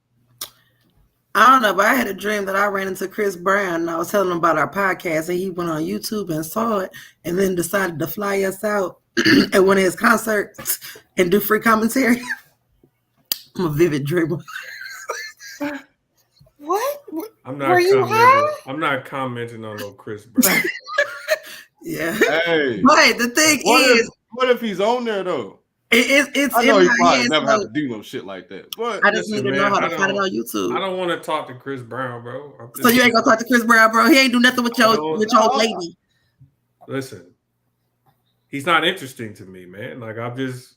I don't know, but I had a dream that I ran into Chris Brown and I was telling him about our podcast and he went on YouTube and saw it and then decided to fly us out at one of his concerts and do free commentary. I'm a vivid dreamer. What? I'm not commenting on no Chris Brown. Yeah. Hey, But the thing is, what if he's on there though? It's I know in he my probably head. never have So to do no shit like that. But I just Listen, need to man, know how I to find it don't- on YouTube. I don't want to talk to Chris Brown, bro. So you ain't gonna talk to Chris Brown, bro. He ain't do nothing with your lady. Listen, he's not interesting to me, man. Like I'm just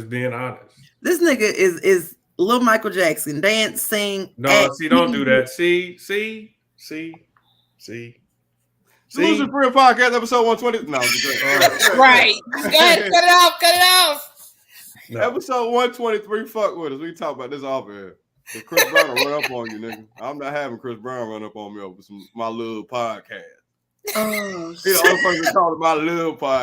being honest. This nigga is Lil Michael Jackson. Dance, sing. No, act. see, don't do that. See. Lucious Real Podcast, episode 120. No, Right. Go ahead, cut it off. No. Episode 123. Fuck with us. We talk about this off air. Cause Chris Brown will run up on you, nigga. I'm not having Chris Brown run up on me over my little podcast. Oh, He the only person talking about a little podcast.